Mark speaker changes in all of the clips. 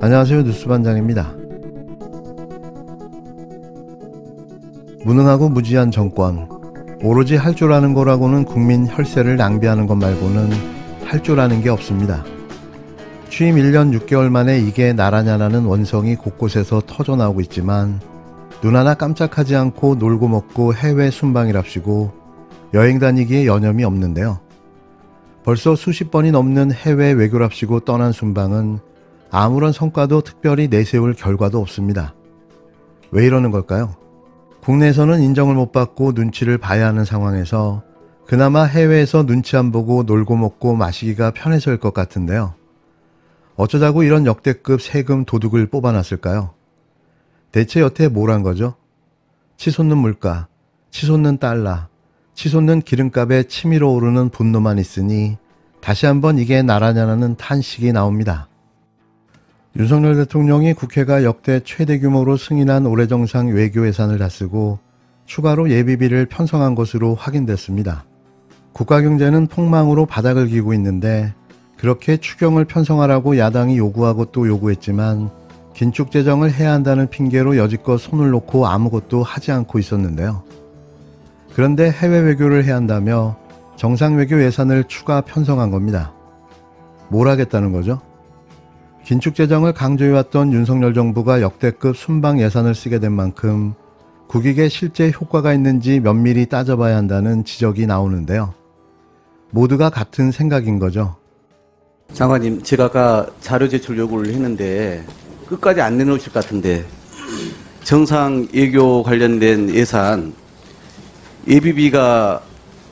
Speaker 1: 안녕하세요. 뉴스반장입니다. 무능하고 무지한 정권, 오로지 할 줄 아는 거라고는 국민 혈세를 낭비하는 것 말고는 할 줄 아는 게 없습니다. 취임 1년 6개월 만에 이게 나라냐라는 원성이 곳곳에서 터져나오고 있지만 눈 하나 깜짝하지 않고 놀고 먹고 해외 순방이랍시고 여행 다니기에 여념이 없는데요. 벌써 수십 번이 넘는 해외 외교랍시고 떠난 순방은 아무런 성과도 특별히 내세울 결과도 없습니다. 왜 이러는 걸까요? 국내에서는 인정을 못 받고 눈치를 봐야 하는 상황에서 그나마 해외에서 눈치 안 보고 놀고 먹고 마시기가 편해서일 것 같은데요. 어쩌자고 이런 역대급 세금 도둑을 뽑아놨을까요? 대체 여태 뭘 한 거죠? 치솟는 물가, 치솟는 달러, 치솟는 기름값에 치밀어 오르는 분노만 있으니 다시 한번 이게 나라냐는 탄식이 나옵니다. 윤석열 대통령이 국회가 역대 최대 규모로 승인한 올해 정상 외교 예산을 다 쓰고 추가로 예비비를 편성한 것으로 확인됐습니다. 국가 경제는 폭망으로 바닥을 기고 있는데 그렇게 추경을 편성하라고 야당이 요구하고 또 요구했지만 긴축 재정을 해야 한다는 핑계로 여지껏 손을 놓고 아무것도 하지 않고 있었는데요. 그런데 해외 외교를 해야 한다며 정상 외교 예산을 추가 편성한 겁니다. 뭘 하겠다는 거죠? 긴축 재정을 강조해왔던 윤석열 정부가 역대급 순방 예산을 쓰게 된 만큼 국익에 실제 효과가 있는지 면밀히 따져봐야 한다는 지적이 나오는데요. 모두가 같은 생각인 거죠.
Speaker 2: 장관님, 제가 아까 자료 제출 요구를 했는데 끝까지 안 내놓으실 것 같은데 정상 외교 관련된 예산 예비비가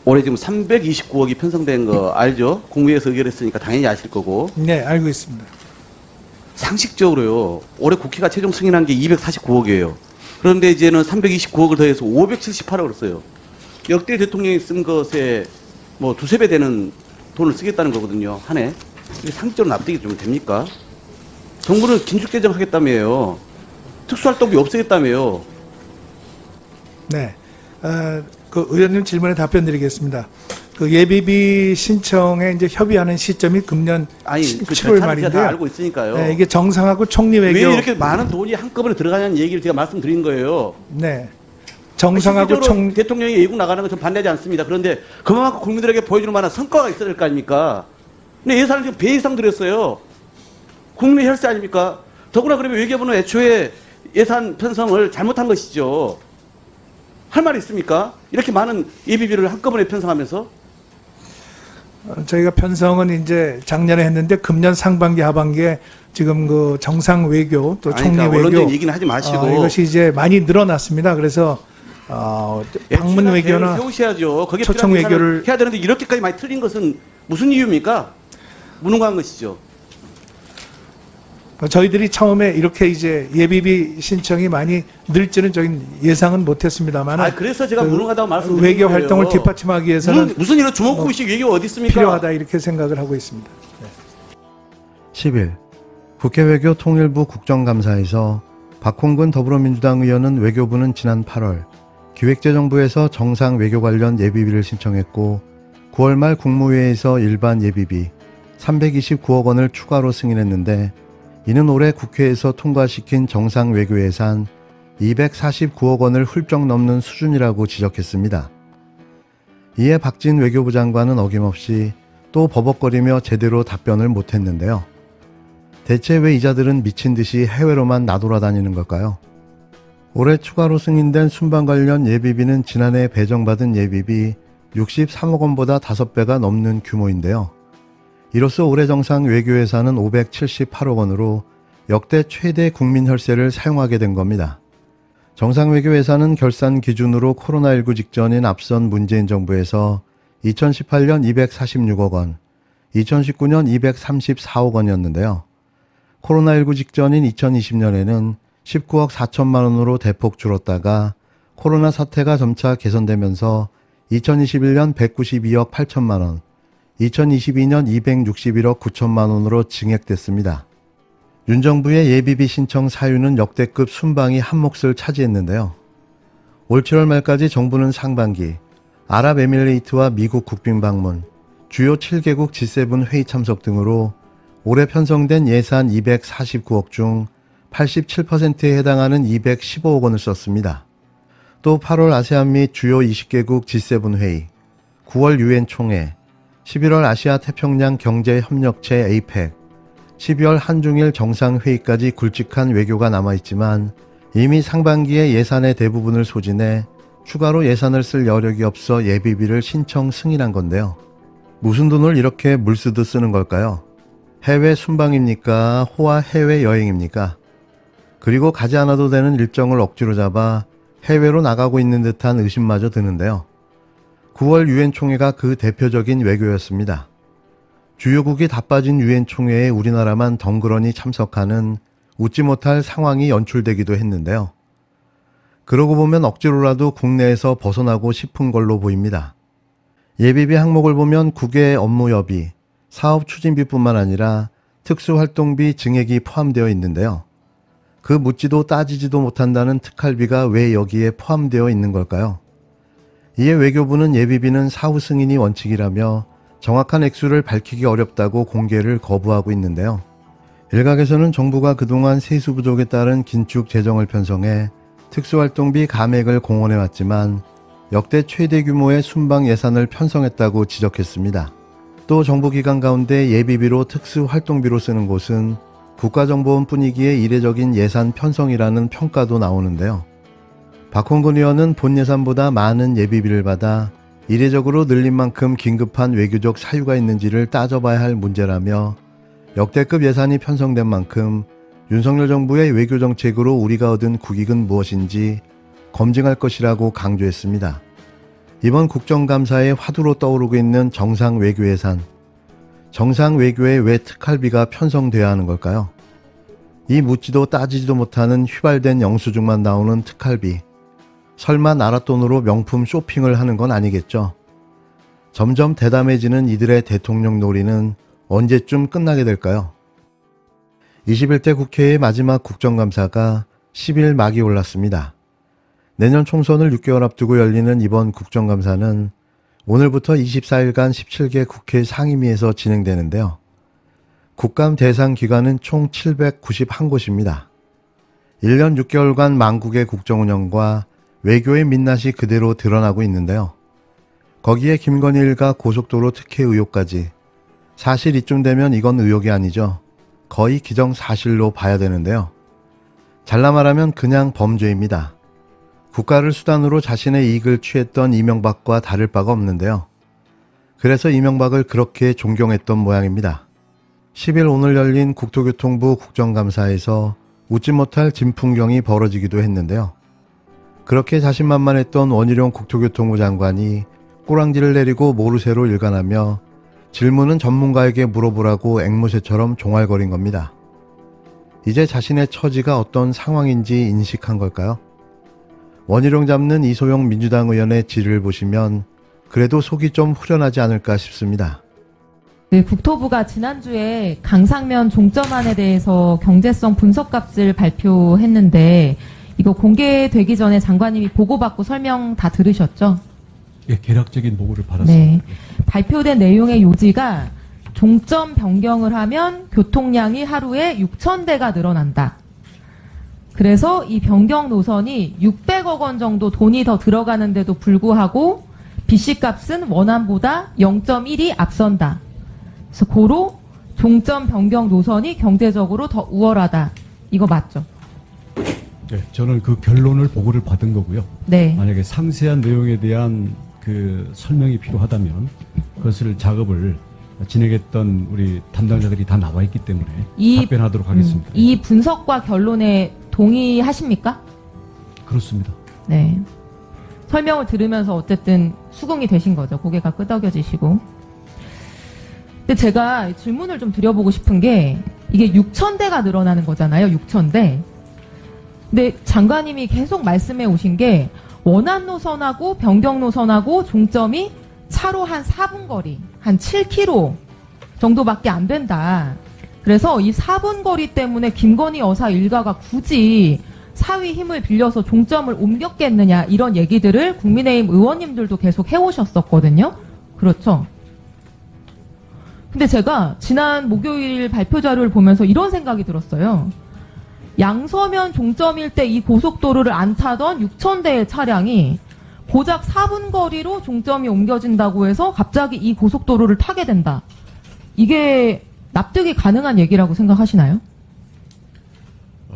Speaker 2: 올해 지금 329억이 편성된 거 알죠? 국무회에서 의결했으니까 당연히 아실 거고.
Speaker 3: 네, 알고 있습니다.
Speaker 2: 상식적으로요. 올해 국회가 최종 승인한 게 249억이에요. 그런데 이제는 329억을 더해서 578억을 써요. 역대 대통령이 쓴 것에 뭐 두세 배 되는 돈을 쓰겠다는 거거든요. 한 해. 이게 상식적으로 납득이 좀 됩니까? 정부는 긴축재정 하겠다며요. 특수활동비 없애겠다며요.
Speaker 3: 네. 그 의원님 질문에 답변 드리겠습니다. 그 예비비 신청에 이제 협의하는 시점이 금년 7월 말인데요.
Speaker 2: 다 알고 있으니까요.
Speaker 3: 네, 이게 정상하고 총리 외교
Speaker 2: 왜 이렇게 많은 돈이 한꺼번에 들어가냐는 얘기를 제가 말씀드린 거예요.
Speaker 3: 네. 정상하고
Speaker 2: 대통령이 외국 나가는 거 좀 반대하지 않습니다. 그런데 그만큼 국민들에게 보여주는 만한 성과가 있어야 될 거 아닙니까? 근데 예산을 지금 배 이상 들였어요. 국민 혈세 아닙니까? 더구나 그러면 외교부는 애초에 예산 편성을 잘못한 것이죠. 할 말 있습니까? 이렇게 많은 예비비를 한꺼번에 편성하면서?
Speaker 3: 저희가 편성은 이제 작년에 했는데 금년 상반기 하반기에 지금 그 정상 외교 또 총리
Speaker 2: 그러니까
Speaker 3: 외교
Speaker 2: 언론적 얘기는 하지 마시고
Speaker 3: 이것이 이제 많이 늘어났습니다. 그래서 방문 외교나
Speaker 2: 세우셔야죠. 거기에
Speaker 3: 초청 외교를
Speaker 2: 해야 되는데 이렇게까지 많이 틀린 것은 무슨 이유입니까? 무능한 것이죠.
Speaker 3: 저희들이 처음에 이렇게 이제 예비비 신청이 많이 늘지는 저희 예상은 못했습니다만.
Speaker 2: 그래서 제가 무능하다고 말씀드린
Speaker 3: 외교
Speaker 2: 거예요.
Speaker 3: 활동을 뒷받침하기 위해서는
Speaker 2: 무슨 이런 주먹구이식 외교가 어디 있습니까?
Speaker 3: 필요하다 이렇게 생각을 하고 있습니다. 네.
Speaker 1: 10일 국회 외교 통일부 국정감사에서 박홍근 더불어민주당 의원은 외교부는 지난 8월 기획재정부에서 정상 외교 관련 예비비를 신청했고 9월 말 국무회의에서 일반 예비비 329억 원을 추가로 승인했는데 이는 올해 국회에서 통과시킨 정상 외교 예산 249억 원을 훌쩍 넘는 수준이라고 지적했습니다. 이에 박진 외교부 장관은 어김없이 또 버벅거리며 제대로 답변을 못했는데요. 대체 왜 이자들은 미친 듯이 해외로만 나돌아다니는 걸까요? 올해 추가로 승인된 순방 관련 예비비는 지난해 배정받은 예비비 63억 원보다 5배가 넘는 규모인데요. 이로써 올해 정상 외교 예산은 578억 원으로 역대 최대 국민 혈세를 사용하게 된 겁니다. 정상 외교 예산은 결산 기준으로 코로나19 직전인 앞선 문재인 정부에서 2018년 246억 원, 2019년 234억 원이었는데요. 코로나19 직전인 2020년에는 19억 4천만 원으로 대폭 줄었다가 코로나 사태가 점차 개선되면서 2021년 192억 8천만 원, 2022년 261억 9천만 원으로 증액됐습니다. 윤 정부의 예비비 신청 사유는 역대급 순방이 한 몫을 차지했는데요. 올 7월 말까지 정부는 상반기, 아랍에미레이트와 미국 국빈 방문, 주요 7개국 G7 회의 참석 등으로 올해 편성된 예산 249억 중 87%에 해당하는 215억 원을 썼습니다. 또 8월 아세안 및 주요 20개국 G7 회의, 9월 UN 총회, 11월 아시아 태평양 경제협력체 APEC, 12월 한중일 정상회의까지 굵직한 외교가 남아있지만 이미 상반기에 예산의 대부분을 소진해 추가로 예산을 쓸 여력이 없어 예비비를 신청 승인한 건데요. 무슨 돈을 이렇게 물쓰듯 쓰는 걸까요? 해외 순방입니까? 호화 해외여행입니까? 그리고 가지 않아도 되는 일정을 억지로 잡아 해외로 나가고 있는 듯한 의심마저 드는데요. 9월 유엔 총회가 그 대표적인 외교였습니다. 주요국이 다 빠진 유엔 총회에 우리나라만 덩그러니 참석하는 웃지 못할 상황이 연출되기도 했는데요. 그러고 보면 억지로라도 국내에서 벗어나고 싶은 걸로 보입니다. 예비비 항목을 보면 국외 업무여비, 사업 추진비뿐만 아니라 특수활동비 증액이 포함되어 있는데요. 그 묻지도 따지지도 못한다는 특활비가 왜 여기에 포함되어 있는 걸까요? 이에 외교부는 예비비는 사후 승인이 원칙이라며 정확한 액수를 밝히기 어렵다고 공개를 거부하고 있는데요. 일각에서는 정부가 그동안 세수 부족에 따른 긴축 재정을 편성해 특수활동비 감액을 공언해왔지만 역대 최대 규모의 순방 예산을 편성했다고 지적했습니다. 또 정부기관 가운데 예비비로 특수활동비로 쓰는 곳은 국가정보원 뿐이기에 이례적인 예산 편성이라는 평가도 나오는데요. 박홍근 의원은 본 예산보다 많은 예비비를 받아 이례적으로 늘린 만큼 긴급한 외교적 사유가 있는지를 따져봐야 할 문제라며 역대급 예산이 편성된 만큼 윤석열 정부의 외교정책으로 우리가 얻은 국익은 무엇인지 검증할 것이라고 강조했습니다. 이번 국정감사의 화두로 떠오르고 있는 정상 외교 예산. 정상 외교에 왜 특활비가 편성돼야 하는 걸까요? 이 묻지도 따지지도 못하는 휘발된 영수증만 나오는 특활비. 설마 나라 돈으로 명품 쇼핑을 하는 건 아니겠죠? 점점 대담해지는 이들의 대통령 놀이는 언제쯤 끝나게 될까요? 21대 국회의 마지막 국정감사가 10일 막이 올랐습니다. 내년 총선을 6개월 앞두고 열리는 이번 국정감사는 오늘부터 24일간 17개 국회 상임위에서 진행되는데요. 국감 대상 기관은 총 791곳입니다. 1년 6개월간 만국의 국정운영과 외교의 민낯이 그대로 드러나고 있는데요. 거기에 김건희 일가 고속도로 특혜 의혹까지. 사실 이쯤 되면 이건 의혹이 아니죠. 거의 기정사실로 봐야 되는데요. 잘라 말하면 그냥 범죄입니다. 국가를 수단으로 자신의 이익을 취했던 이명박과 다를 바가 없는데요. 그래서 이명박을 그렇게 존경했던 모양입니다. 10일 오늘 열린 국토교통부 국정감사에서 웃지 못할 진풍경이 벌어지기도 했는데요. 그렇게 자신만만했던 원희룡 국토교통부 장관이 꼬랑지를 내리고 모르쇠로 일관하며 질문은 전문가에게 물어보라고 앵무새처럼 종알거린 겁니다. 이제 자신의 처지가 어떤 상황인지 인식한 걸까요? 원희룡 잡는 이소영 민주당 의원의 질을 보시면 그래도 속이 좀 후련하지 않을까 싶습니다.
Speaker 4: 네, 국토부가 지난주에 강상면 종점안에 대해서 경제성 분석값을 발표했는데 이거 공개되기 전에 장관님이 보고받고 설명 다 들으셨죠?
Speaker 5: 예, 개략적인 보고를 받았습니다.
Speaker 4: 네. 발표된 내용의 요지가 종점 변경을 하면 교통량이 하루에 6,000대가 늘어난다. 그래서 이 변경 노선이 600억 원 정도 돈이 더 들어가는데도 불구하고 BC값은 원안보다 0.1이 앞선다. 그래서 고로 종점 변경 노선이 경제적으로 더 우월하다. 이거 맞죠?
Speaker 5: 네, 저는 그 결론을 보고를 받은 거고요.
Speaker 4: 네.
Speaker 5: 만약에 상세한 내용에 대한 그 설명이 필요하다면 그것을 작업을 진행했던 우리 담당자들이 다 나와 있기 때문에 답변하도록 하겠습니다.
Speaker 4: 이 분석과 결론에 동의하십니까?
Speaker 5: 그렇습니다.
Speaker 4: 네. 설명을 들으면서 어쨌든 수긍이 되신 거죠. 고개가 끄덕여지시고. 근데 제가 질문을 좀 드려보고 싶은 게 이게 6,000대가 늘어나는 거잖아요. 6,000대. 근데 장관님이 계속 말씀해 오신 게 원안 노선하고 변경 노선하고 종점이 차로 한 4분 거리, 한 7km 정도밖에 안 된다. 그래서 이 4분 거리 때문에 김건희 여사 일가가 굳이 사위 힘을 빌려서 종점을 옮겼겠느냐 이런 얘기들을 국민의힘 의원님들도 계속 해오셨었거든요. 그렇죠. 근데 제가 지난 목요일 발표 자료를 보면서 이런 생각이 들었어요. 양서면 종점일 때 이 고속도로를 안 타던 6,000대의 차량이 고작 4분 거리로 종점이 옮겨진다고 해서 갑자기 이 고속도로를 타게 된다. 이게 납득이 가능한 얘기라고 생각하시나요?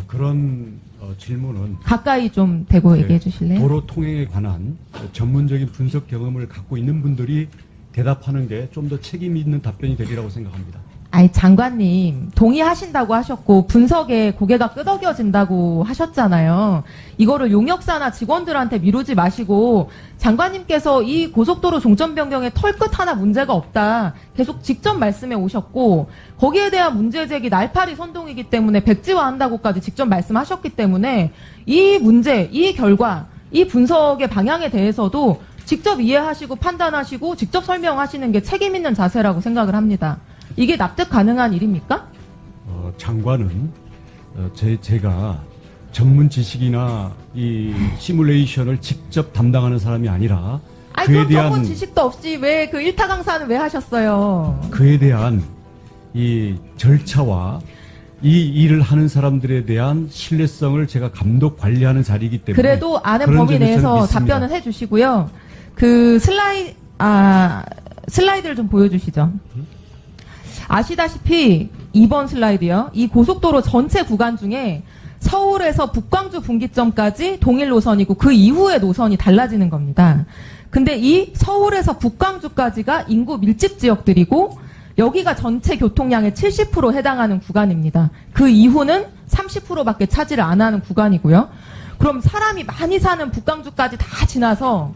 Speaker 5: 그런 질문은
Speaker 4: 가까이 좀 대고 얘기해 주실래요?
Speaker 5: 도로 통행에 관한 전문적인 분석 경험을 갖고 있는 분들이 대답하는 게 좀 더 책임 있는 답변이 되리라고 생각합니다.
Speaker 4: 아니, 장관님, 동의하신다고 하셨고, 분석에 고개가 끄덕여진다고 하셨잖아요. 이거를 용역사나 직원들한테 미루지 마시고, 장관님께서 이 고속도로 종점 변경에 털끝 하나 문제가 없다. 계속 직접 말씀해 오셨고, 거기에 대한 문제 제기 날파리 선동이기 때문에 백지화한다고까지 직접 말씀하셨기 때문에, 이 문제, 이 결과, 이 분석의 방향에 대해서도 직접 이해하시고 판단하시고 직접 설명하시는 게 책임 있는 자세라고 생각을 합니다. 이게 납득 가능한 일입니까?
Speaker 5: 장관은 제가 전문 지식이나 이 시뮬레이션을 직접 담당하는 사람이 아니라
Speaker 4: 아니,
Speaker 5: 그에
Speaker 4: 그럼
Speaker 5: 대한
Speaker 4: 전문 지식도 없이 왜 그 일타 강사는 왜 하셨어요?
Speaker 5: 그에 대한 이 절차와 이 일을 하는 사람들에 대한 신뢰성을 제가 감독 관리하는 자리이기 때문에
Speaker 4: 그래도 아는 범위 내에서 답변을 해주시고요. 그 슬라이드를 좀 보여주시죠. 아시다시피 2번 슬라이드요. 이 고속도로 전체 구간 중에 서울에서 북광주 분기점까지 동일 노선이고 그 이후에 노선이 달라지는 겁니다. 근데 이 서울에서 북광주까지가 인구 밀집 지역들이고 여기가 전체 교통량의 70% 해당하는 구간입니다. 그 이후는 30%밖에 차지를 안 하는 구간이고요. 그럼 사람이 많이 사는 북광주까지 다 지나서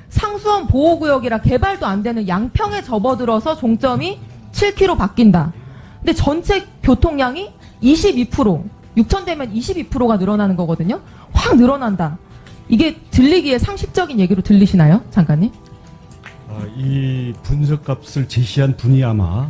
Speaker 4: 상수원 보호구역이라 개발도 안 되는 양평에 접어들어서 종점이 7km 바뀐다. 근데 전체 교통량이 22%, 6,000대면 22%가 늘어나는 거거든요. 확 늘어난다. 이게 들리기에 상식적인 얘기로 들리시나요, 장관님?
Speaker 5: 이 분석값을 제시한 분이 아마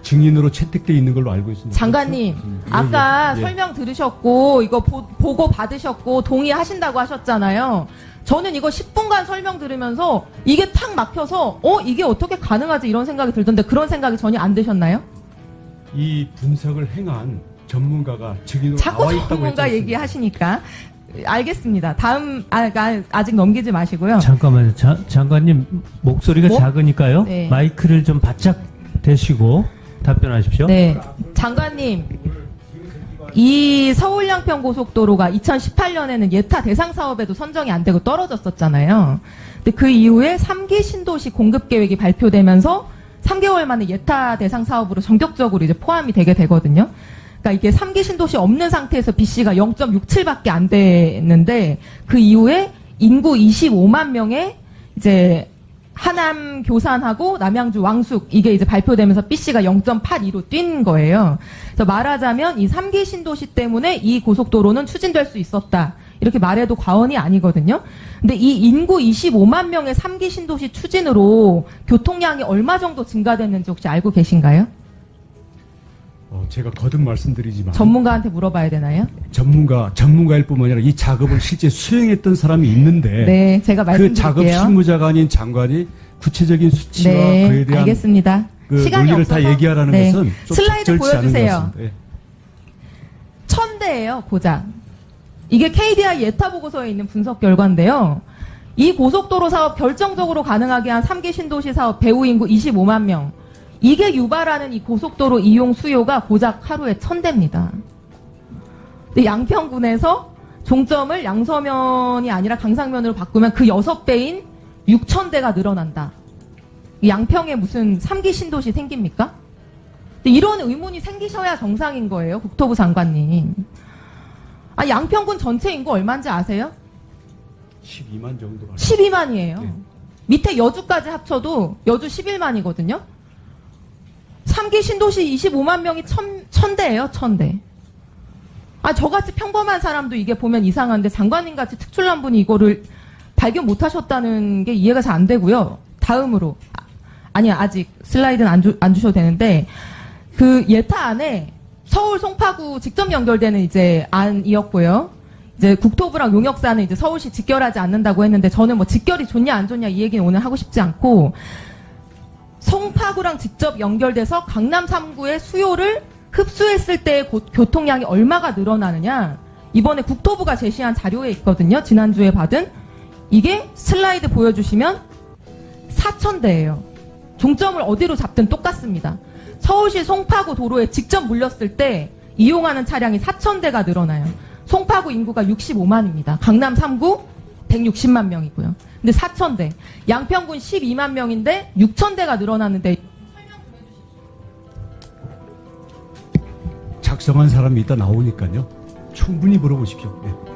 Speaker 5: 증인으로 채택돼 있는 걸로 알고 있습니다.
Speaker 4: 장관님, 아까 설명 들으셨고 이거 보고 받으셨고 동의하신다고 하셨잖아요. 저는 이거 10분간 설명 들으면서 이게 탁 막혀서 이게 어떻게 가능하지 이런 생각이 들던데 그런 생각이 전혀 안 드셨나요?
Speaker 5: 이 분석을 행한 전문가가 증인으로
Speaker 4: 자꾸
Speaker 5: 나와 있다고
Speaker 4: 전문가
Speaker 5: 했지
Speaker 4: 얘기하시니까 알겠습니다. 다음 아직 넘기지 마시고요.
Speaker 6: 잠깐만요. 장관님 목소리가 작으니까요.
Speaker 4: 네.
Speaker 6: 마이크를 좀 바짝 대시고 답변하십시오.
Speaker 4: 네, 장관님. 이 서울 양평 고속도로가 2018년에는 예타 대상 사업에도 선정이 안 되고 떨어졌었잖아요. 근데 그 이후에 3기 신도시 공급 계획이 발표되면서 3개월 만에 예타 대상 사업으로 전격적으로 이제 포함이 되게 되거든요. 그러니까 이게 3기 신도시 없는 상태에서 BC가 0.67밖에 안 됐는데 그 이후에 인구 25만 명의 이제 하남 교산하고 남양주 왕숙 이게 이제 발표되면서 BC가 0.82로 뛴 거예요. 그래서 말하자면 이 3기 신도시 때문에 이 고속도로는 추진될 수 있었다. 이렇게 말해도 과언이 아니거든요. 근데 이 인구 25만 명의 3기 신도시 추진으로 교통량이 얼마 정도 증가됐는지 혹시 알고 계신가요?
Speaker 5: 제가 거듭 말씀드리지만
Speaker 4: 전문가한테 물어봐야 되나요?
Speaker 5: 전문가일 뿐만 아니라 이 작업을 실제 수행했던 사람이 있는데
Speaker 4: 네, 제가 말씀드릴게요.
Speaker 5: 그 작업 실무자가 아닌 장관이 구체적인 수치와
Speaker 4: 네,
Speaker 5: 그에 대한
Speaker 4: 알겠습니다.
Speaker 5: 그
Speaker 4: 시간이
Speaker 5: 논리를
Speaker 4: 없어서.
Speaker 5: 다 얘기하라는
Speaker 4: 네.
Speaker 5: 것은 좀
Speaker 4: 슬라이드
Speaker 5: 적절치 않은 것
Speaker 4: 보여주세요.
Speaker 5: 같습니다. 예.
Speaker 4: 1000대예요, 고작. 이게 KDI 예타 보고서에 있는 분석 결과인데요. 이 고속도로 사업 결정적으로 가능하게 한 3기 신도시 사업 배후 인구 25만 명. 이게 유발하는 이 고속도로 이용 수요가 고작 하루에 1000대입니다. 근데 양평군에서 종점을 양서면이 아니라 강상면으로 바꾸면 그 6배인 6,000대가 늘어난다. 양평에 무슨 3기 신도시 생깁니까? 근데 이런 의문이 생기셔야 정상인 거예요, 국토부 장관님. 양평군 전체 인구 얼마인지 아세요?
Speaker 5: 12만 정도로
Speaker 4: 12만이에요.
Speaker 5: 네.
Speaker 4: 밑에 여주까지 합쳐도 여주 11만이거든요. 3기 신도시 25만 명이 1000대예요, 1000대. 저같이 평범한 사람도 이게 보면 이상한데 장관님같이 특출난 분이 이거를 발견 못하셨다는 게 이해가 잘 안 되고요. 다음으로. 아니요, 아직 슬라이드는 안 주셔도 되는데 그 예타 안에 서울 송파구 직접 연결되는 이제 안이었고요. 이제 국토부랑 용역사는 이제 서울시 직결하지 않는다고 했는데 저는 뭐 직결이 좋냐 안 좋냐 이 얘기는 오늘 하고 싶지 않고 송파구랑 직접 연결돼서 강남 3구의 수요를 흡수했을 때의 교통량이 얼마가 늘어나느냐 이번에 국토부가 제시한 자료에 있거든요. 지난주에 받은 이게 슬라이드 보여주시면 4,000대예요. 종점을 어디로 잡든 똑같습니다. 서울시 송파구 도로에 직접 물렸을 때 이용하는 차량이 4,000대가 늘어나요. 송파구 인구가 65만입니다. 강남 3구 160만 명이고요. 근데 4,000대. 양평군 12만 명인데 6,000대가 늘어나는데
Speaker 5: 작성한 사람이 이따 나오니까요. 충분히 물어보십시오. 네.